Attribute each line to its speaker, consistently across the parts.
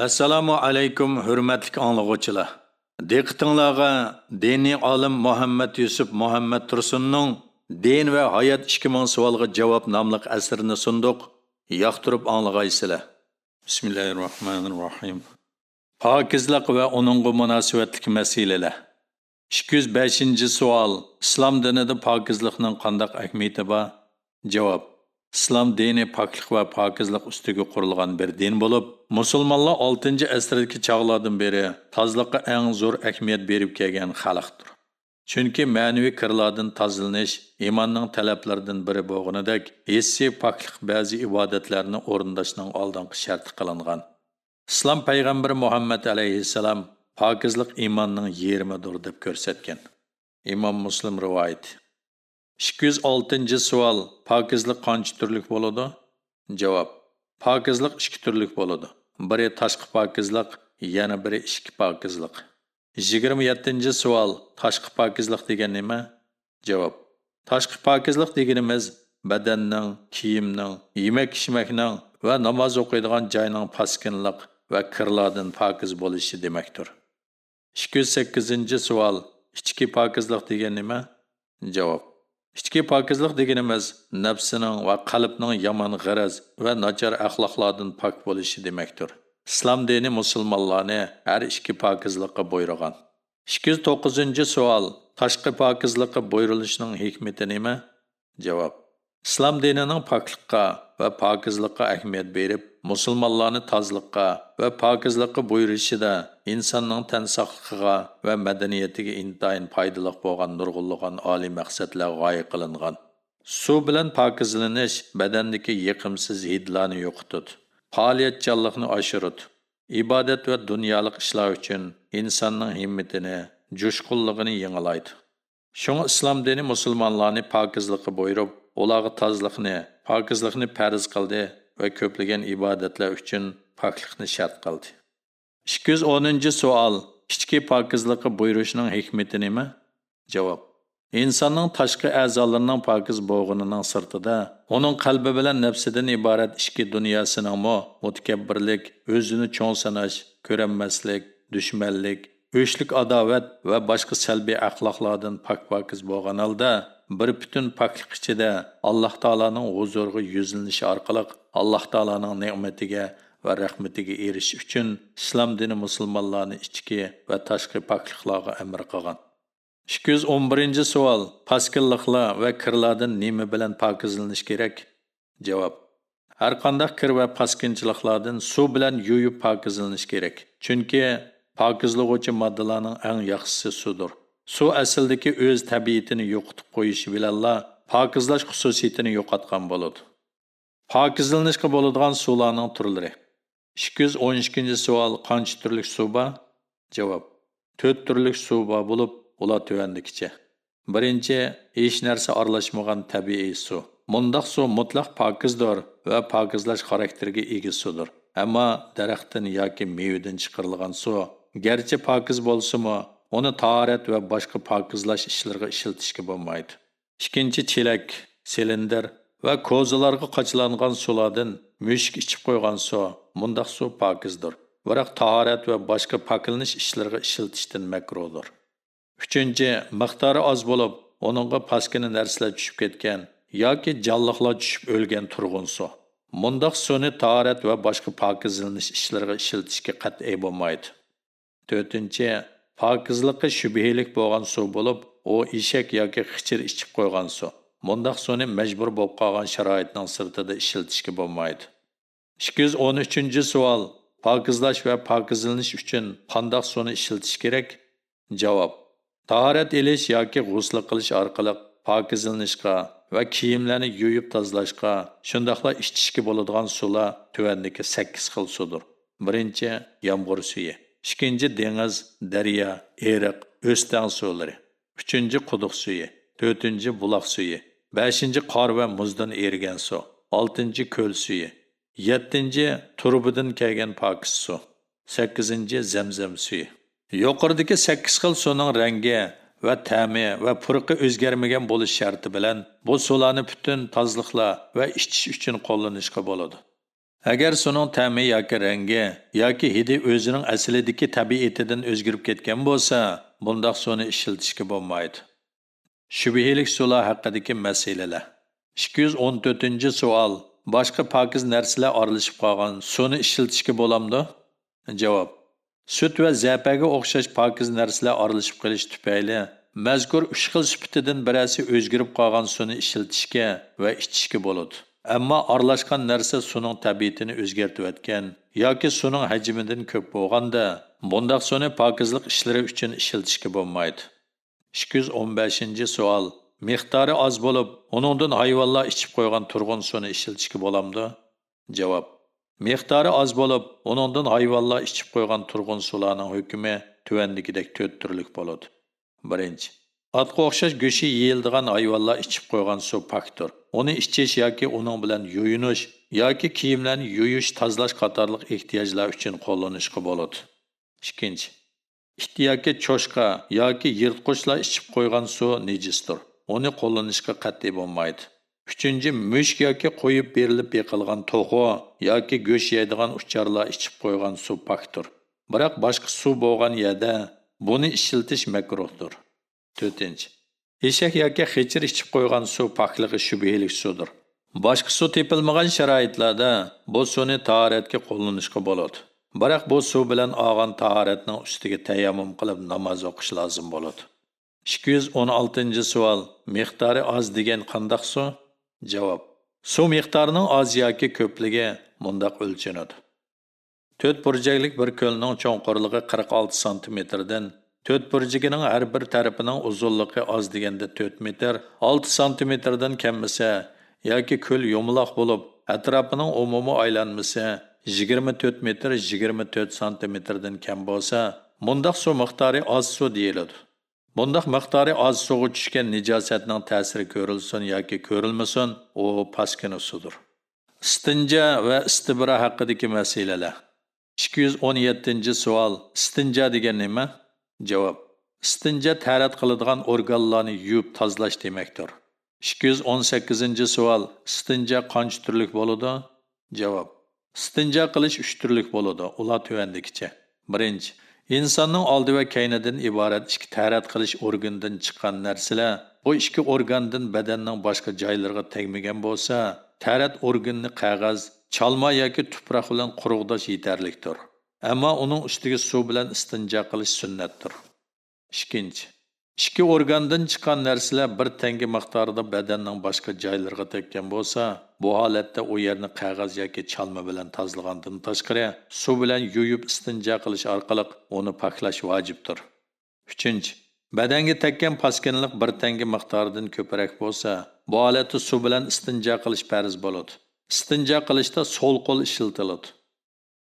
Speaker 1: Assalomu alaykum hurmatli anglag'uvchilar. Diqqatingizga diniy olim Muhammad Yusuf Muhammad Tursunning Din va hayot 2000 savolga javob nomli asrini sunduq. Yoqtirib anglag'aysizlar. Bismillahirrohmanirrohim. Pokizlik va uningga munosabatli masalalar. 205-savol. Islom dinida pokizlikning qanday ahamiyati bor? Javob. İslam dini paklik ve pakizlik üstüge kurulgan bir din bulup, musulmonlar 6. asrdagi çağlardan beri tazlıqqa en zor ehmiyet berip kelgan xalqdir. Çünkü ma'naviy kirlardan tozalanish imanning talablaridan biri bo'lganidek, hissiy paklik ba'zi ibodatlarni o'rindashning oldingi sharti qilingan. İslam payg'ambari Muhammad alayhissalom pokizlik imonning yerimidir deb ko'rsatgan. Imom Muslim rivoyat. 206-savol. Pokizlik qancha turlik bo'ladi? Javob. Pokizlik 2 turlik bo'ladi. Biri tashqi pokizlik, yana biri ichki pokizlik. 27-savol. Tashqi pokizlik degan nima? Javob. Tashqi pokizlik deganimiz badanning, kiyimning, yemak-ichmakning va namoz o'qiydigan joyning paskinlik va kirlardan pokiz bo'lishi demakdir. 208-savol. Ichki pokizlik degan nima? Javob. İchki pokizlik deganimiz nafsining va qalbning yomon g'araz va nachar axloqlardan pok bo'lishi demakdir. Islom dini musulmonlarni har ikki pokizlikqa buyurgan. 209-savol. Tashqi pokizlikqa buyurilishining hikmati nima? Javob. Islom dinining poklikqa va pokizlikqa ahamiyat berib, musulmonlarni tozlikqa va pokizlikqa buyurishida insonning tan sog'ligiga va madaniyatiga intayin foydali bo'lgan nurg'unlagan oliy maqsadlar g'oya qilingan. Suv bilan pokizlanish badandagi yiqimsiz hidlarni yo'qotadi, faoliyatchanlikni oshiradi. Ibodat va dunyolik ishlar uchun insonning himmatini, jo'shqinligini yangilaydi. Shunga islom dini musulmonlarni pokizlikqa buyurib, ularga tozlikni, pokizlikni farz qildi va ko'plagan ibodatlar uchun poklikni shart qildi. 210-savol. Ichki pokizlikqa buyurishning hikmati nima? Javob. İnsanning tashqi a'zolarining pokiz bo'lganining sirtida, uning qalbi bilan nafsidan iborat ichki dunyosining mutakabbirlik, o'zini cho'ng sanash, ko'ranmaslik, dushmanlik, o'shlik adovat va boshqa salbiy axloqlardan pokiz bo'lgan holda bir bütün poklik ichida Alloh taolaning huzuriga yuzlanishi orqali Alloh taolaning ne'matiga va rahmatiga erishish uchun islom dini musulmonlarni ichki va tashqi pokliklarga amr qilgan. 211-savol. Paskinliklar va kirlardan nima bilan pokizlanish kerak? Javob. Har qanday kir va paskinchiliklardan suv bilan yuvib pokizlanish kerak. Chunki pokizlovchi moddalarning eng yaxshisi suvdir. Suv asldagi o'z tabiatini yo'qotib qo'yishi bilan pokizlash xususiyatini yo'qotgan bo'ladi. Pokizlanishga bo'ladigan suvlarning turlari. 212-savol. Qancha turlik suv bor? Javob. 4 turlik suv bor bo'lib, ular tuvandikicha. Birinchi, hech narsa aralashmagan tabiiy suv. Mundaq suv mutlaq pokizdir va pokizlash xarakteriga ega suvdir. Ammo daraxtdan yoki mevadan chiqarilgan suv, garchi pokiz bo'lsa-mu, uni tahorat va boshqa pokizlash ishlariga ishlatishga bo'lmaydi. Ikkinchi, chelak, silindr va ko'zalarga qochilangan suvlardan mushuk ichib qo'ygan suv, mundaq suv pokizdir. Biroq tahorat va boshqa poklanish ishlariga ishlatishdan makruhdir. Uchinchi, miqdori oz bo'lib, uningga paskina narsalar tushib ketgan yoki jonliqlar tushib o'lgan turg'un suv. Mundaq suvni tahorat va boshqa pokizlanish ishlariga ishlatishga qat'iy bo'lmaydi. To'rtinchi, pokizlikqa shubhalik bo'lgan suv bo'lib, u eshak yoki xichir ichib qo'ygan suv. Mundaq suvni majbur bo'lib qolgan sharoitning sirtida ishlatishga bo'lmaydi. 213-savol. Pokizlash va pokizlanish uchun qanday suvni ishlatish kerak? Javob. Tahorat elish yoki g'usl qilish orqali pokizlanishga va kiyimlarni yuvib tozalashga, shundaqla ichishga bo'ladigan suvlar tuvandagi 8 xil suvdir. Birinchi, yomg'ir suvi. Ikkinchi, dengiz, daryo, eriq, o'stan suvlari. Uchinchi, quduq suvi. To'rtinchi, buloq suvi. Beshinchi, qor va muzdan erigan suv. Oltinchi, ko'l suvi. Yettinchi, turbidan kelgan pokiz suv. 8-chi, zamzam suvi. Yuqoridagi 8 xil suvning rangi va ta'mi va purqi o'zgarmagan bo'lish sharti bilan bu suvlarni butun tozliqlar va ichish uchun qo'llanishga bo'ladi. Agar suning ta'mi yoki rangi yoki hidi o'zining aslidagi tabiatidan o'zgarib ketgan bo'lsa, bundaq suvni ishlatishga bo'lmaydi. Shubhalik sular haqidagi masalalar. 214-savol. Boshqa pokiz narsalar aralashib qolgan suvni ishlatishga bo'lamdi? Javob. Sut va zapaga o'xshash pokiz narsalar aralashib qolish tufayli mazkur 3 xil sifatidan birasi o'zgarib qolgan suvni ishlatishga va ichishga bo'ladi. Ammo aralashgan narsa suvning tabiatini o'zgartib o'tgan yoki suvning hajmidan ko'p bo'lganda, bundaq suvni pokizlik ishlari uchun ishlatishga bo'lmaydi. 215-savol. Miqdori oz bo'lib, uningdan hayvonlar ichib qo'ygan turg'un suvni ishlatishga bo'lamdi? Javob. Miqdori oz bo'lib, uningdan hayvonlar ichib qo'ygan turg'un suvlarning hukmi tuvandagidek 4 turlik bo'ladi. 1. Atqa o'xshash go'shi yeyiladigan hayvonlar ichib qo'ygan suv pokdir. Uni ichish yoki uning bilan yuyinish yoki kiyimlarni yuyish, tozalash qatorliq ehtiyojlar uchun qo'llanishga bo'ladi. 2. İt yoki cho'shqa yoki yirtqichlar ichib qo'ygan suv nejisdir. Uni qo'llanishga qat'iy bo'lmaydi. 3. Mushuk yoki qo'yib berilib yiqilgan to'g'o yoki go'sht yeydigan ucharlar ichib qo'ygan suv pokdir. Biroq boshqa suv bo'lgan yerda buni ishlatish makruhdir. 4. Eshak yoki xechir ichib qo'ygan suv pokligi shubhalik suvdir. Boshqa suv tepilmagan sharoitlarda bu suvni tahoratga qo'llanishga bo'ladi. Biroq bu suv bilan olgan tahoratning ustiga tayammum qilib namoz o'qish lozim bo'ladi. 216-savol. Miqdori oz degan qanday suv? Javob. Suv miqdorining oz yoki ko'pligi mundaq o'lchanadi. 4 burchaklik bir ko'lning cho'nqurligi 46 cm dan 4 burchagining har bir tarafining uzunligi oz deganda 4 metr, 6 cm dan kammasa yoki ko'l yumaloq bo'lib, atrofining umumiy aylanmasi 24 metr 24 cm dan kam bo'lsa, bundaq suv miqdori oz suv deyiladi. Bundaq miqdori oz suvga tushgan nijosatning ta'siri ko'rilsin yoki ko'rilmasin, u paskina suvdir. Istinja va istibra haqidagi masalalar. 217-savol. Istinja degan nima? Javob. Istinja tarat qiladigan organlarni yuvib tozalash demakdir. 218-savol. Istinja qancha turlik bo'ladi? Javob. Istinja qilish 3 turlik bo'ladi. Ular tuvandikicha. 1. İnsanның oldi va kaynidan iborat ikki tarat qilish organdan chiqqan narsalar bu ikki organdan badanning boshqa joylariga tegmagan bo'lsa, tarat organni qog'oz, chalma yoki tuproq bilan quruqdash yetarlikdir. Ammo uning ustiga suv bilan istinja qilish sunnatdir. 2. Ikki organdan chiqqan narsalar bir tanga miqdorida badanning boshqa joylariga tekkan bo'lsa, bu holatda u yerni qog'oz yoki chalma bilan tozalagandan tashqari suv bilan yuvib istinja qilish orqali uni poklash vojibdir. 3. Badanga tekkan paskinlik bir tanga miqdoridan ko'proq bo'lsa, bu holatda suv bilan istinja qilish farz bo'ladi. Istinja qilishda so'l qo'l ishlatiladi.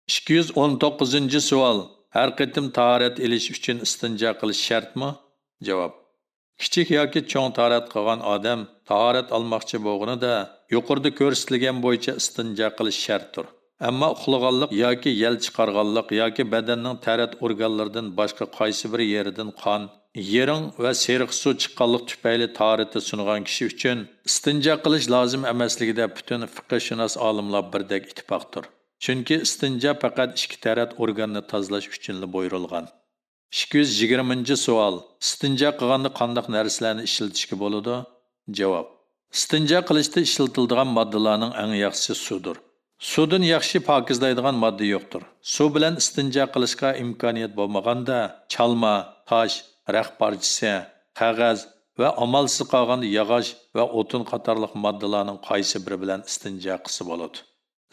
Speaker 1: 219-savol. Har qitim tahorat elish uchun istinja qilish shartmi? Javob. Kichik yoki cho'ng tahorat qilgan odam tahorat olmoqchi bo'lganida yuqorida ko'rsatilgan bo'yicha istinja qilish shartdir. Ammo uxlaganlik yoki yel chiqarganlik yoki badanning tarat organlaridan boshqa qaysi bir yeridan qon, yering va seriq suv chiqqanlik tufayli tahoratni sungan kishi uchun istinja qilish lozim emasligida butun fiqhshunos olimlar birdek ittifoqdir. Chunki istinja faqat ikki tarat organni tozalash uchun buyurilgan. 220-savol. Istinja qilganda qanday narsalarni ishlatishga bo'ladi? Javob. Istinja qilishda ishlatiladigan moddalarning eng yaxshisi suvdir. Suvdan yaxshi pokizlaydigan modda yo'qdir. Suv bilan istinja qilishga imkoniyat bo'lmaganda, chalma, tosh, raq parchasi, qog'oz va amalsiz qolganda yog'och va o'tin qatorliq moddalarning qaysi biri bilan istinja qilsa bo'ladi.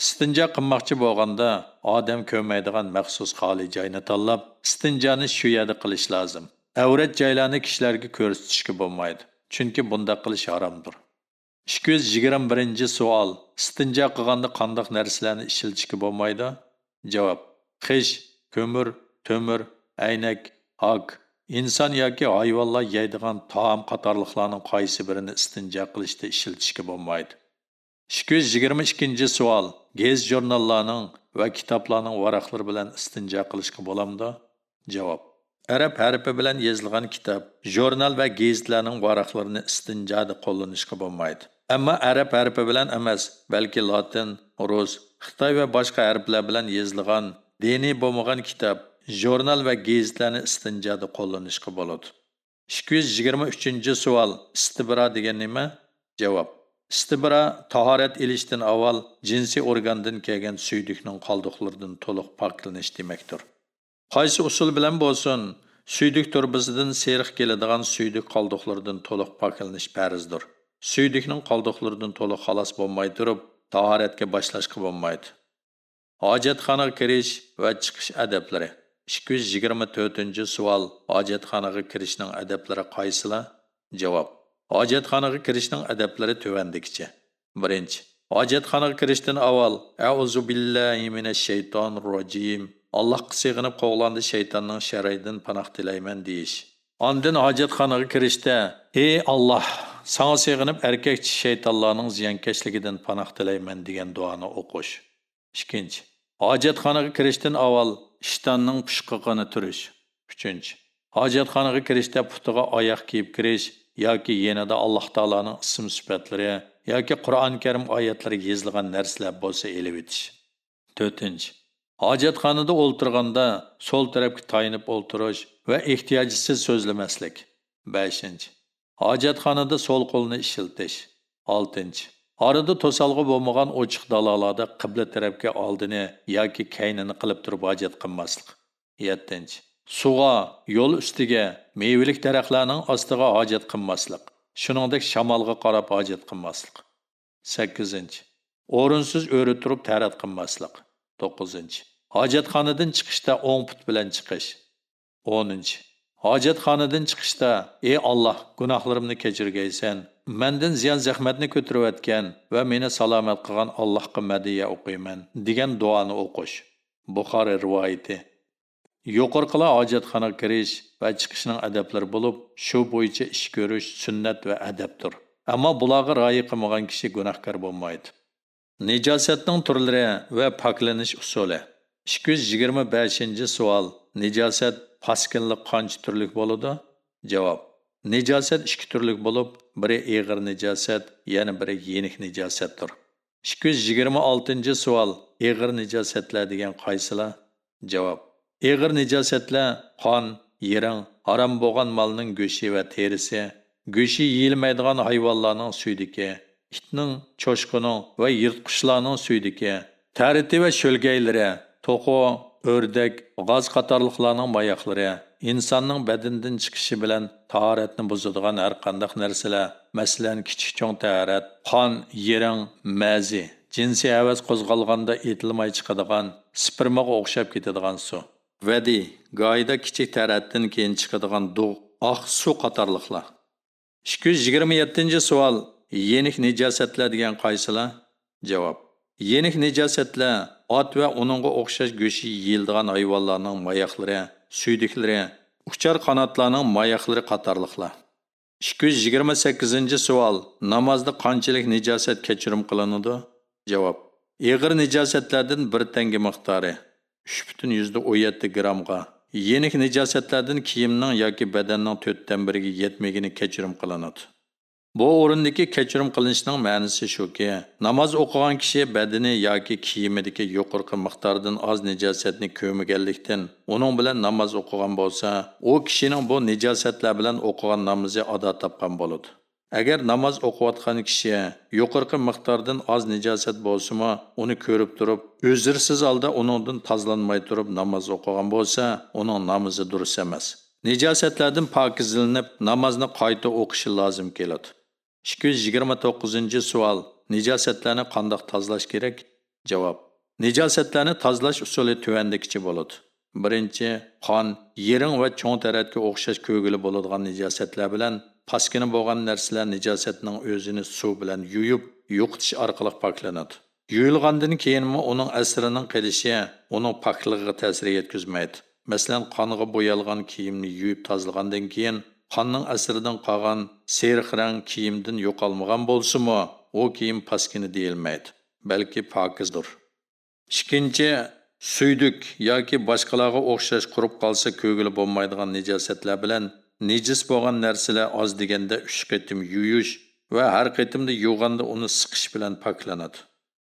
Speaker 1: Istinja qilmoqchi bo'lganda odam ko'rmaydigan maxsus xoli joyni tanlab, istinjani shu yerda qilish lozim. Avrat joylarni kishilarga ko'rsatishga bo'lmaydi, chunki bunda qilish haromdir. 221-savol. Istinja qilganda qanday narsalarni ishlatishga bo'lmaydi? Javob. Qish, ko'mir, to'mir, aynak, hok, inson yoki hayvonlar yeydigan taom qatorliqlarning qaysi birini istinja qilishda ishlatishga bo'lmaydi. 222-savol. Gez jurnallarning va kitoblarning varaqlari bilan istinja qilishga bo'lamdi? Javob. Arab harfi bilan yozilgan kitob, jurnal va gazetlarning varaqlarini istinjada qo'llanishga bo'lmaydi. Ammo arab harfi bilan emas, balki latin, rus, xitoy va boshqa harflar bilan yozilgan diniy bo'lmagan kitob, jurnal va gazetlarni istinjoda qo'llanishga bo'ladi. 223 savol. Istibra degan nima? Javob. Istibra tahorat ilishdan avval jinsiy organdan kelgan suydukning qoldiqlaridan to'liq poklanish demakdir. Qaysi usul bilan bo'lsin, suyduk turbasidan seriq keladigan suyduk qoldiqlaridan to'liq poklanish farzdir. Suydukning qoldiqlaridan to'liq xalos bo'lmay turib, tahoratga boshlashga bo'lmaydi. Hojatxonaga kirish va chiqish adablari. 224-savol. Hojatxonaga kirishning adablari qaysilar? Javob. Hojatxonaga kirishning adablari tuvandikicha. 1. Hojatxonaga kirishdan avval A'uzu billahi minash shaytonir rojim. Allohga sig'inib qo'g'landi shaytonning sharridan panoh tilayman deyish. Ondan hojatxonaga kirishda ey Alloh, sana sig'inib erkak shaytonlarning ziyonkashligidan panoh tilayman degan duoni o'qish. 2. Hojatxonaga kirishdan avval ishtonning pushqog'ini turish. 3. Hojatxonaga kirishda putiga oyoq kiyib kirish yoki yanada Alloh taolaning ism sifatlari yoki Qur'on Karim oyatlari yozilgan narsalar bo'lsa elib o'tish. 4. Hojatxonada o'ltirganda sol tarafga tayinib o'ltirish va ehtiyojsiz so'zlamaslik. 5. Hojatxonada sol qo'lni ishiltish. 6. Orada to'salg'i bo'lmagan ochiq dalolarda qibla tarafga oldini yoki kaynini qilib turib hojat qilmaslik. 7. Suvga, yo'l ustiga, meyvelik daraxtlarning ostiga hojat qilmaslik. Shuningdek shamolga qarab hojat qilmaslik. 8. O'rinsiz o'ri turib tarat qilmaslik. 9. Hojatxonadan chiqishda o'ng put bilan chiqish. 10. Hojatxonadan chiqishda ey Alloh, gunohlarimni kechirgaysan, mendan ziyon zahmatni ko'tarayotgan va meni salomat qilgan Allohga madiya o'qiyman degan duoni o'qish. Buxoriy rivoyati. Yuqorqilar hojatxonaga kirish va chiqishning adablari bo'lib, shu bo'yicha ish ko'rish sunnat va adabdir. Ammo bularga rioya qilmagan kishi gunohkor bo'lmaydi. Nijosatning turlari va poklanish usuli. 225-savol. Nijosat paskinlik qancha turlik bo'ladi? Javob. Nijosat 2 turlik bo'lib, biri og'ir nijosat, yana biri yengil nijosatdir. 226-savol. Og'ir nijosatlar degan qaysilar? Javob. Og'ir nijosatlar qon, yiring, harom bo'lgan molning go'shi va terisi, go'shi yeyilmaydigan hayvonlarning suydiki, itning, cho'shqining va yirtqichlarning suydiki, tariti va sho'lgaylari, to'qo, o'rdak, g'oz qatorliqlarning mayoqlari, insonning badanidan chiqishi bilan tahoratni buzadigan har qanday narsalar, masalan, kichik-cho'ng tahorat, qon, yiring, mazi, jinsiy havas qo'zg'alganda etilmay chiqadigan, spermaga o'xshab ketadigan suv. Vadi, go'yda kichik tahoratdan keyin chiqadigan dug', oq suv qatorliqlar. 227-savol. Yenik nijosatlar degan qaysilar? Javob. Yenik nijosatlar ot va uningga o'xshash go'shi yeyiladigan hayvonlarning mayoqlari, suydiklari, uchar qanotlarning mayoqlari qatorliqlar. 228-savol. Namozda qanchalik nijosat kechirim qilinadi? Javob. Og'ir nijosatlardan 1 tanga miqdori 3,17 gramga, yenik nijosatlardan kiyimning yoki badanning 4dan 1ga yetmagini kechirim qilinadi. Bu o'rindagi kechirim qilinishning ma'nosi shuki, namoz o'qigan kishi badani yoki kiyimidagi yuqorqi miqdordan oz nijosatni ko'rmaganlikdan uning bilan namoz o'qigan bo'lsa, u kishining bu nijosatlar bilan o'qigan namozi ado topgan bo'ladi. Agar namoz o'qiyotgan kishi yuqorqi miqdordan oz nijosat bo'lsa-mu, uni ko'rib turib, o'zirsiz holda uningdan tozalanmay turib namoz o'qigan bo'lsa, uning namozi durust emas. Nijosatlardan pokizlanib, namozni qayta o'qishi lozim keladi. 229-savol. Nijosatlarni qanday tozalash kerak? Javob. Nijosatlarni tozalash usuli tuvandikicha bo'ladi. 1. Qon, yiring va cho'ng taratga o'xshash ko'gili bo'ladigan nijosatlar bilan paskini bo'lgan narsalar nijosatning o'zini suv bilan yuyib, yo'qotish orqali poklanadi. Yuyilgandan keyinmi uning asrining qilishi uning pokligiga ta'sir yetkazmaydi. Masalan, qonga bo'yalgan kiyimni yuyib tozalagandan keyin qonning asridan qolgan seriq rang kiyimdan yo'qolmagan bo'lsa-mu, u kiyim paskini deyilmaydi, balki pokizdir. 2. Suyduk yoki boshqalarga o'xshash qurib qolsa ko'gili bo'lmaydigan nijosatlar bilan nejis bo'lgan narsalar oz deganda 3 qatim yuyish va har qatimda yuvganda uni siqish bilan poklanadi.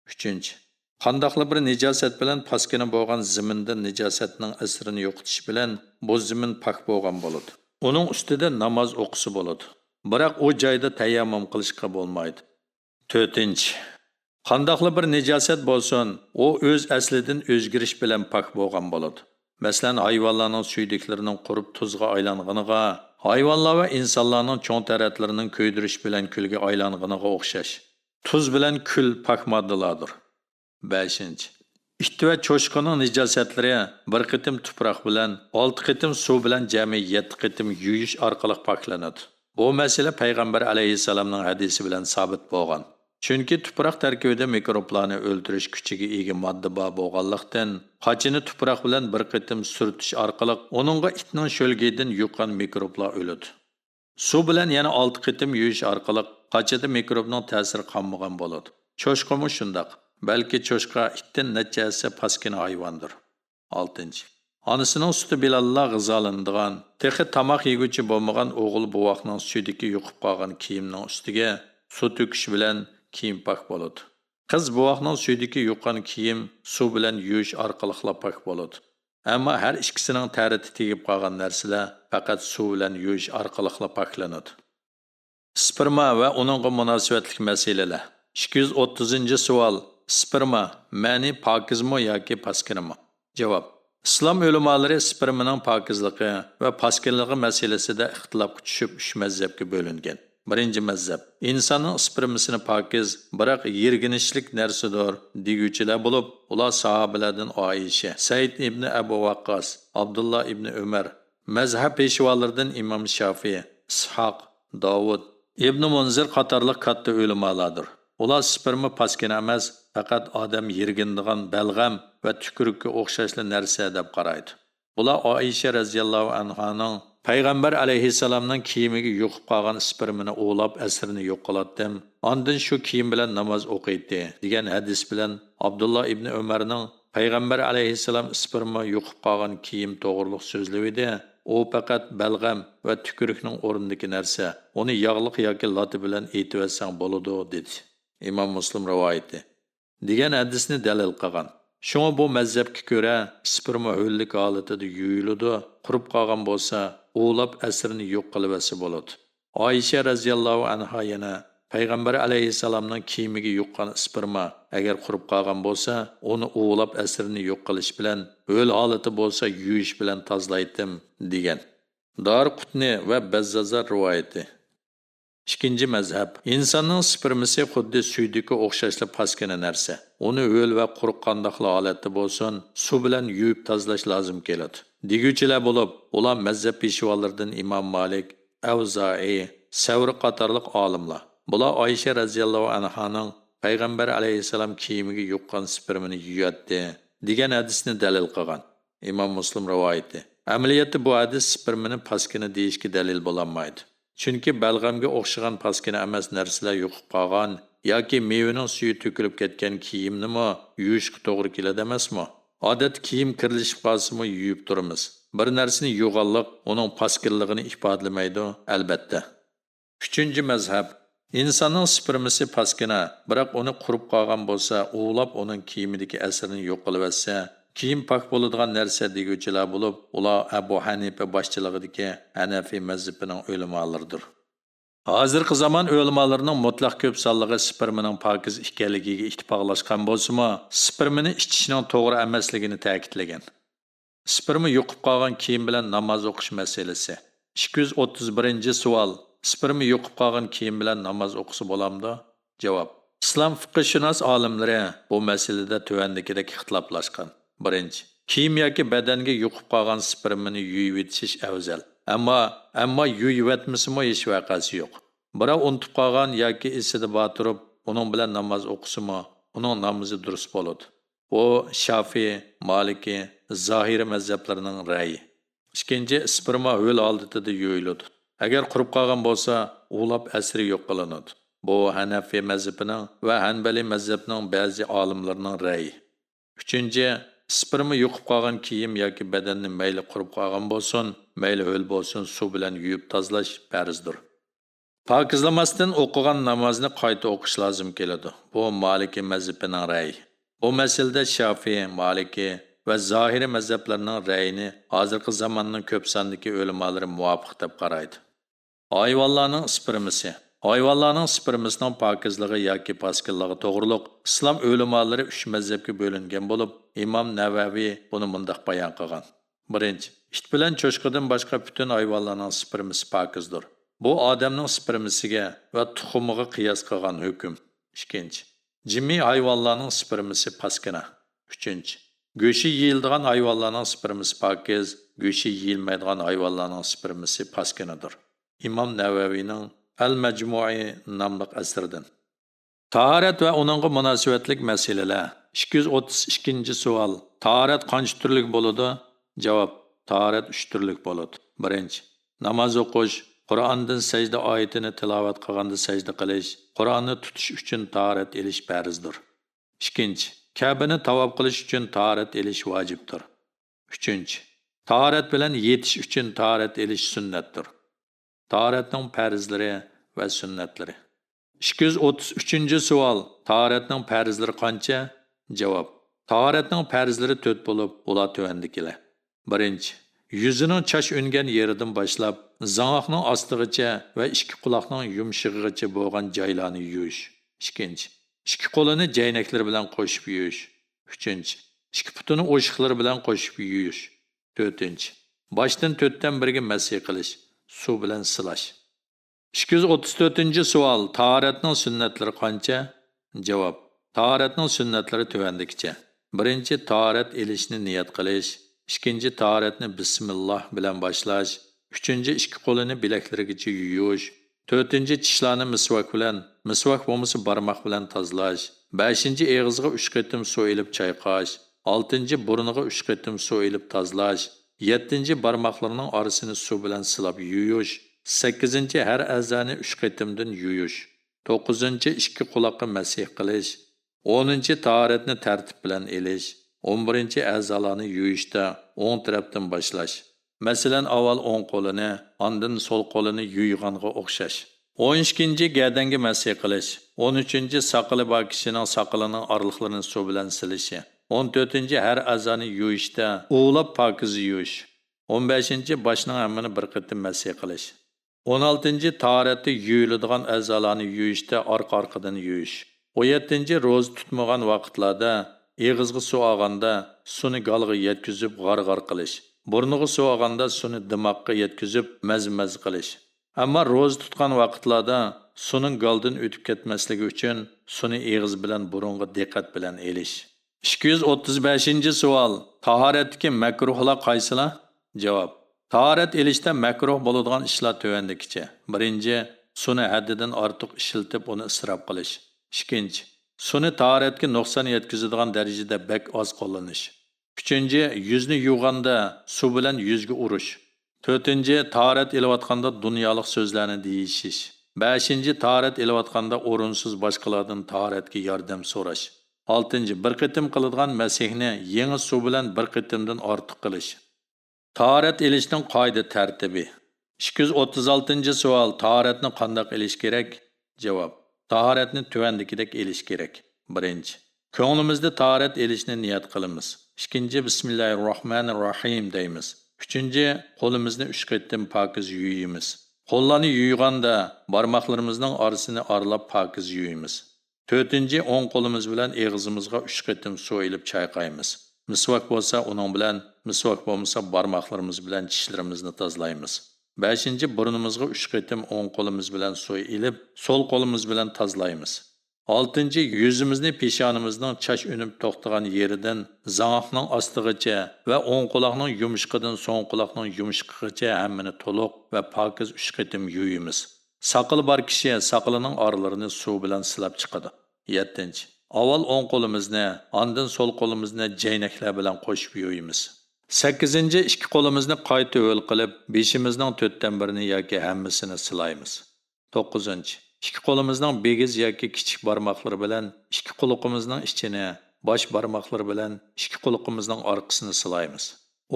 Speaker 1: 3. Qandaqlı bir nijosat bilan paskina bo'lgan ziminda nijosatning asrini yo'qotish bilan bu zimin pak bo'lgan bo'ladi. Uning ustida namoz o'qisi bo'ladi. Biroq u joyda tayammum qilishga bo'lmaydi. 4. Qandaqlı bir nijosat bo'lsin, u o'z aslidan o'zgarish bilan pak bo'lgan bo'ladi. Masalan, hayvonlarning suydiklarining qurib tuzga aylanganiga, hayvonlar va insonlarning cho'ng taratlarining ko'ydirish bilan kulga aylanganiga o'xshash. Tuz bilan kul pak moddalardir. 5. İtti va cho'shqaning nijosatlari bir qitim tuproq bilan, 6 qitim suv bilan jami 7 qitim yuyish orqali poklanadi. Bu masala payg'ambar alayhissalomning hadisi bilan sabit bo'lgan. Chunki tuproq tarkibida mikroblarni o'ldirish kuchiga ega modda bor bo'lganlikdan, qochini tuproq bilan bir qitim surtish orqali uningga itning sho'lgidan yuqqan mikroblar o'ladi. Suv bilan yana 6 qitim yuyish orqali qochida mikrobning ta'siri qolmagan bo'ladi. Cho'shqami shundaq. Balki cho'shqa itdan nachasi paskina hayvondir. 6. Onasining suti bilan g'izolanadigan, texi tamoq yeguchi bo'lmagan o'g'il buvoqning sutidagi yuqib qolgan kiyimning ustiga suv to'kish bilan kiyim pak bo'ladi. Qiz buvoqning sutidagi yuqqan kiyim suv bilan yuyish orqali pak bo'ladi. Ammo har ikkisining tariti tegib qolgan narsalar faqat suv bilan yuyish orqali paklanadi. Sperma va uningga munosabatli masalalar. 230-savol. Sperma ma'ni pokizmi yoki paskinami? Javob. Islom ulamolari spermaning pokizligi va paskinligi masalasida ixtilofga tushib 3 mazhabga bo'lingan. Birinchi mazhab, insonning spermasini pokiz, biroq yerginishlik narsadir deguvchilar bo'lib, ular sahobalardan Oysha, Said ibn Abu Waqqas, Abdullah ibn Umar, mazhab peshvolaridan Imom Shafiy, Ishoq, Davud, Ibn Munzir qatorliq katta ulamolardir. Ular sperma paskina emas, faqat odam yergindigan balg'am va tukurukka o'xshashli narsa deb qaraydi. Ular Oysha radhiyallohu anhaning Payg'ambar alayhissalomning kiyimiga yo'qib qolgan spermini o'lab asrini yo'q qildim. Ondan shu kiyim bilan namoz o'qiydi degan hadis bilan Abdullah ibn Umarning Payg'ambar alayhissalom sperma yo'qib qolgan kiyim to'g'riliq so'zlaydi. U faqat balg'am va tukurukning o'rnidagi narsa. Uni yog'liq yoki lati bilan aytib olsang bo'ladi dedi. İmam Muslim rivoyati degan hadisni dalil qilgan. Shunga bu mazhabga ko'ra sperma ho'llik holatida yuyiladi, qurib qolgan bo'lsa, o'lab asrini yo'q qilibasi bo'ladi. Oysha radhiyallohu anha yana Payg'ambar alayhissalomning kiyimiga yuqqan sperma agar qurib qolgan bo'lsa, uni o'lab asrini yo'q qilish bilan, o'l holati bo'lsa yuyish bilan tozalaydim degan. Darqutni va Bazzazar rivoyati. İkinci mazhab. İnsanning spermasi xuddi suydagi o'xshashli paskina narsa. Uni o'l va quruq qandoqli holatda bo'lsin, suv bilan yuvib tozalash lozim keladi. Deguvchilar bo'lib, ular mazhab peshvolaridan Imom Malik, Avza'i, Savri qatorliq olimlar. Bular Oysha radhiyallohu anhaning Payg'ambar alayhissalom kiyimiga yuqqan spermini yuyatdi degan hadisni dalil qilgan. Imom Muslim rivoyati. Amaliyotda bu hadis spermini paskina deyishga dalil bo'lolmaydi. Chunki balg'amga o'xshagan paskina emas narsalar yo'qib qolgan yoki mevaning suvi to'kilib ketgan kiyimnimi yuvishga to'g'ri keladi emasmi? Odat kiyim kirlishib qolsa-mu yuvib turamiz. Bir narsani yo'g'onliq uning paskinligini ifodalamaydi, albatta. 3. mazhab. İnsanning spermasi paskina, biroq uni qurib qolgan bo'lsa, o'lab uning kiyimidagi asrini yo'q qilib etsa, kiyim pak bo'ladigan narsa deguvchilar bo'lib, ular Abu Hanifa boshchiligidagi Hanafi mazhabining ulamolaridir. Hozirgi zamon ulamolarining mutlaq ko'p sonligi spermaning pokiz ekanligiga ittifoqlashgan bo'lsa-mu, spermani ichishning to'g'ri emasligini ta'kidlagan. Sperma yo'qib qolgan kiyim bilan namoz o'qish masalasi. 231-savol. Sperma yo'qib qolgan kiyim bilan namoz o'qisa bo'lamdi? Javob. Islom fiqhshunos olimlari bu masalada tuvandagidek ixtiloflashgan. 1. Kiyim yoki badanga yo'qib qolgan spermani yuvib etish afzal. Ammo yuvib etmasimi hech vaqasi yo'q. Biroq unutib qolgan yoki esida botirib, uning bilan namoz o'qisimi, uning namozi durust bo'ladi. Bu Shafiy, Maliki, Zohiri mazhablarining ra'yi. 2. Sperma ho'l holatida yuyiladi. Agar qurib qolgan bo'lsa, o'lab asri yo'q qilinadi. Bu Hanafi mazhabining va Hanbali mazhabining ba'zi olimlarining ra'yi. 3. Sperma yo'qib qolgan kiyim yoki badanni mayli qurib qolgan bo'lsin, mayli ho'l bo'lsin, suv bilan yuvib tozalash farzdir. Pokizlamasdan o'qigan namozni qayta o'qish lozim keladi. Bu Maliki mazhabining ra'yi. Bu masalada Shafiy, Maliki va Zohiri mazhablarning ra'yini hozirgi zamonning ko'p sondagi ulamolari muvofiq deb qaraydi. Hayvonlarning spermisi. Hayvonlarning spermisining pokizligi yoki paskinligi to'g'riliq islom ulamolari 3 mazhabga bo'lingan bo'lib, Imom Navaviy buni mundaq bayon qilgan. Birinchi, it bilan cho'chqadan boshqa butun hayvonlarning spermisi pokizdir. Bu odamning spermisiga va tuxumiga qiyos qilgan hukm. Ikkinchi, jimi hayvonlarning spermisi paskina. Uchinchi, go'shi yeyiladigan hayvonlarning spermisi pokiz, go'shi yeyilmaydigan hayvonlarning spermisi paskinadir. İmam Navaviyning Al-Majmu'i nomli asridan. Taharat va uningga munosabatlik masalalar. 232-savol. Taharat qancha turlik bo'ladi? Javob: Taharat 3 turlik bo'ladi. Birinchi, namoz o'qish, Qur'ondan sajda oyatini tilovat qilganda sajda qilish, Qur'onni tutish uchun taharat elish farzdir. Ikkinchi, Ka'bani tavob qilish uchun taharat elish vojibdir. Uchinchi, taharat bilan yetish uchun taharat elish sunnatdir. Taharatning farzlari va sunnatlari. 233-savol. Taharatning farzlari qancha? Javob: Taharatning farzlari 4 bo'lib, ular tuvandikilar. Birinchi, yuzining chash ungan yeridan boshlab, zangoqning ostigacha va ikki quloqning yumshig'igacha bo'lgan joylarni yuvish. Ikkinchi, ikki qo'lini jaynaklar bilan qo'shib yuvish. Uchinchi, ikki putini o'shiqlar bilan qo'shib yuvish. To'rtinchi, boshdan 4dan biriga masih qilish, suv bilan silash. 234-savol. Taharatning sunnatlari qancha? Javob: Taharatning sunnatlari tuvandikicha. Birinchi, taharat elishni niyat qilish. Ikkinchi, taharatni bismillah bilan boshlash. Uchinchi, ikki qo'lini bilaklarigacha yuvish. To'rtinchi, tishlarni misvak bilan, misvak bo'lmasa barmoq bilan tozalash. Beshinchi, og'izga 3 qatim suv elib chayqash. Oltinchi, burniga 3 qatim suv elib tozalash. Yettinchi, barmoqlarning orasini suv bilan silab yuvish. Sakkizinchi, har a'zoni 3 qatimdan yuvish. To'qqizinchi, ikki quloqqa masih qilish. 10-chi, taharatni tartib bilan elish. 11-chi, a'zolarni yuvishda o'ng tarafdan boshlash. Masalan, avval o'ng qo'lini, ondan so'l qo'lini yuvganga o'xshash. 12-chi, gadanga masih qilish. 13-chi, saqili bor kishining saqilining orliqlarini suv bilan silishi. 14-chi, har a'zoni yuvishda o'lab pokiz yuvish. 15-chi, boshning hammani bir qatim masih qilish. 16-chi, taharatda yuviladigan a'zolarni yuvishda orqa-orqadan yuvish. 17-chi, ro'za tutmagan vaqtlarda eg'izga suv olganda suvni galga yetkazib g'ar-g'ar qilish. Burniga suv olganda suvni dimoqqa yetkazib maz-maz qilish. Ammo ro'za tutgan vaqtlarda suvning galdan o'tib ketmasligi uchun suvni eg'iz bilan burunga diqqat bilan elish. 235-savol. Taharatdagi makruhlar qaysilar? Javob: Taharat elishda makruh bo'ladigan ishlar tuvandikicha. Birinchi, suvni haddidan ortiq ishiltib uni isrof qilish. Ikkinchi, suvni taharatga nuqson yetkazadigan darajada bek oz qo'llanish. Uchinchi, yuzni yuvganda suv bilan yuzga urish. To'rtinchi, taharat elayotganda dunyolik so'zlarni deyishish. Beshinchi, taharat elayotganda o'rinsiz boshqalardan taharatga yordam so'rash. Oltinchi, bir qatim qiladigan masihni yangi suv bilan bir qatimdan ortiq qilish. Taharat elishning qoida tartibi. 236-savol. Taharatni qanday elish kerak? Javob: Taharatni tuvandikidek elish kerak. Birinchi, ko'nglimizda taharat elishni niyat qilamiz. Ikkinchi, Bismillahirrohmanirrohim deymiz. Uchinchi, qo'limizni 3 qatim pokiz yuvamiz. Qo'llarni yuvganda barmoqlarimizning orasini aralab pokiz yuvamiz. To'rtinchi, o'ng qo'limiz bilan og'zimizga 3 qatim suv elib chayqaymiz. Misvak bo'lsa uning bilan, misvak bo'lmasa barmoqlarimiz bilan tishlarimizni tozalaymiz. 5-chi, burnimizga 3 qatim o'ng qo'limiz bilan suv elib, so'l qo'limiz bilan tozalaymiz. 6-chi, yuzimizni peshonimizning chash unib to'xtagan yeridan zangoqning ostigacha va o'ng quloqning yumshiqidan so'ng quloqning yumshiqigacha hammani to'liq va pokiz 3 qatim yuvamiz. Saqili bor kishi saqilining oralarini suv bilan silab chiqadi. 7-chi, avval o'ng qo'limizni, ondan so'l qo'limizni jaynaklar bilan qo'shib yuvamiz. 8-chi, ikki qo'limizni qayta ho'l qilib, beshimizning 4dan birini yoki hammasini silaymiz. 9-chi, ikki qo'limizning begiz yoki kichik barmoqlari bilan ikki quloqimizning ichini, bosh barmoqlari bilan ikki quloqimizning orqasini silaymiz.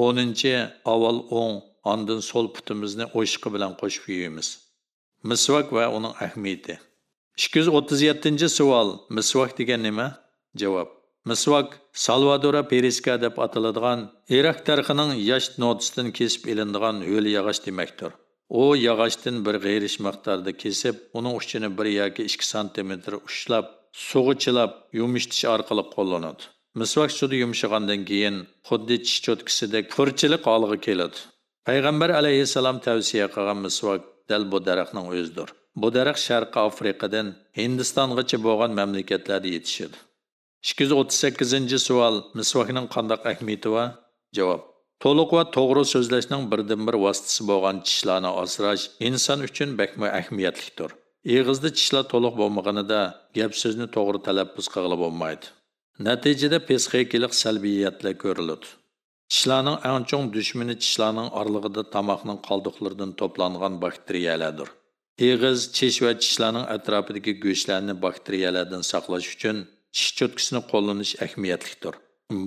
Speaker 1: 10-chi, avval o'ng, ondan so'l putimizni o'shqi bilan qo'shib yuvamiz. Misvak va uning ahamiyati. 237-savol. Misvak degan nima? Javob: Misvak Salvadora periska deb ataladigan Iroq tarxining yosh notisidan kesib ilinadigan ho'l yog'och demakdir. U yog'ochdan bir g'ayrish miqdorda kesib, uning uchini 1 yoki 2 sm ushlab, suvga chilab, yumishtish orqali qo'llanadi. Misvak suvda yumshagandan keyin xuddi tish cho'tkisidek furchilik holiga keladi. Payg'ambar alayhissalom tavsiya qilgan misvak dal bu daraxtning o'zidir. Bu daraxt Sharqiy Afrikadan Hindistongacha bo'lgan mamlakatlarda yetishadi. 238 savol. Misvakning qanday ahamiyati va javob. To'liq va to'g'ri so'zlashning birdan-bir vositasi bo'lgan tishlarni asrash inson uchun bakma ahamiyatlidir. Eg'izda tishlar to'liq bo'lmaganida gap so'zni to'g'ri talaffuz qilib bo'lmaydi. Natijada psixikalik salbiyatlar ko'riladi. Tishlarning eng chong dushmani tishlarning oralig'ida tomoqning qoldiqlaridan to'plangan bakteriyalardir. Eg'iz, tish va tishlarning atrofidagi go'shtlarni bakteriyalardan saqlash uchun tish cho'tkisini qo'llanish ahamiyatlidir.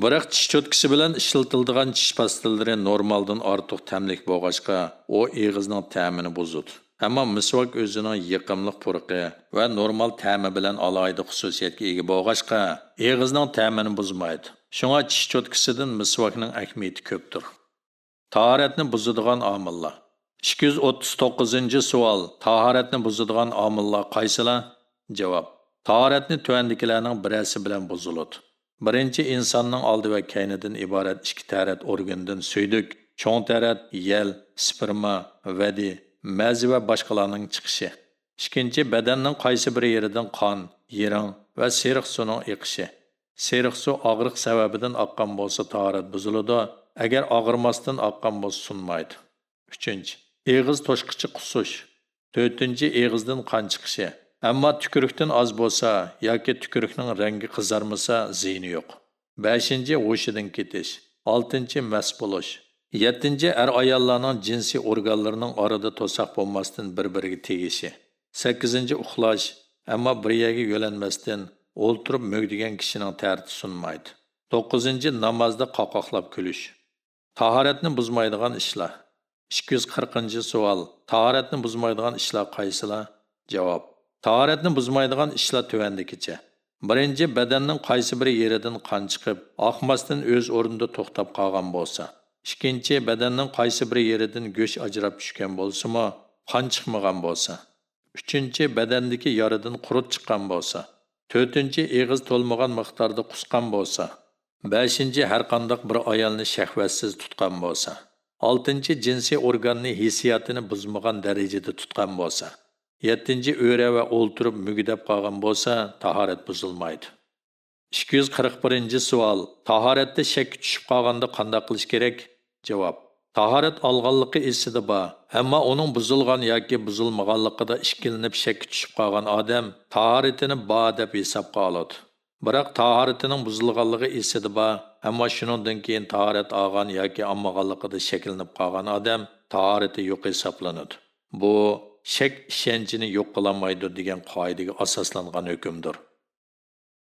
Speaker 1: Biroq tish cho'tkisi bilan ishlatiladigan tish pastalari normaldan ortiq ta'mlik bo'lg'achqa, u eg'izning ta'mini buzadi. Ammo misvak o'zining yiqimli purqi va normal ta'mi bilan alohida xususiyatga ega bo'lg'achqa, eg'izning ta'mini buzmaydi. Shunga tish cho'tkisidan misvakning ahamiyati ko'pdir. Tahoratni buzadigan omillar. 239-savol. Tahoratni buzadigan omillar qaysilar? Javob. Tahoratni tuvandikilarning birasi bilan buziladi. Birinchi insonning oldi va kaynidan iborat ikki tarat organdan suyduk, cho'ng tarat, yel, sperma, vadi, mazi va boshqalarning chiqishi. Ikkinchi badanning qaysi bir yeridan qon, yiring va seriq suvning eqishi. Seriq suv og'riq sababidan oqqan bo'lsa tahorat buziladi, agar og'irmasdan oqqan bo'lsa sunmaydi. 3. Eg'iz to'shqichi qusish. 4. Eg'izdan qon chiqishi. Ammo tükürükdən az bo'lsa yoki tükürükning rangi qizarmasa ziyni yo'q. 5. Hushidan ketish. 6. Mast bo'lish. 7. Er-ayollarning jinsiy organlarining orada to'saq bo'lmasdan bir-biriga tegishi. 8. Uxlash. Ammo bir yerga yo'lanmasdan o'ltirib mögdigan kishining ta'riti sunmaydi. 9. Namozda qoqoqlab kulish. Tahoratni buzmaydigan ishlar. 240-savol. Tahoratni buzmaydigan ishlar qaysilar? Javob. Tahoratni buzmaydigan ishlar tuvandikicha. Birinchi, badanning qaysi bir yeridan qon chiqib, oqmasdan o'z o'rnida to'xtab qolgan bo'lsa. Ikkinchi, badanning qaysi bir yeridan go'sht ajrab tushgan bo'lsa-mo, qon chiqmagan bo'lsa. Uchinchi, badandagi yaradan qurut chiqqan bo'lsa. To'rtinchi, eg'iz to'lmagan miqdorda qusqan bo'lsa. Beshinchi, har qanday bir ayolni shahvatsiz tutgan bo'lsa. Oltinchi, jinsiy organni hissiyotini buzmagan darajada tutgan bo'lsa. 7. Öre ve o'ltirib mügidab qolgan bo'lsa, tahorat buzilmaydi. 241-savol. Tahoratda shak tushib qolganda qanday qilish kerak? Javob. Tahorat olganligi esida bor, ammo uning buzilgan yoki buzilmaganligida ishkilinib shak tushib qolgan odam tahoratini bor deb hisobga oladi. Biroq tahoratining buzilganligi esida bor, ammo shuningdan keyin tahorat olgan yoki olmaganligida shakllanib qolgan odam tahorati yo'q hisoblanadi. Bu shak ishonchini yo'q qilolmaydi degan qoidaga asoslangan hukmdir.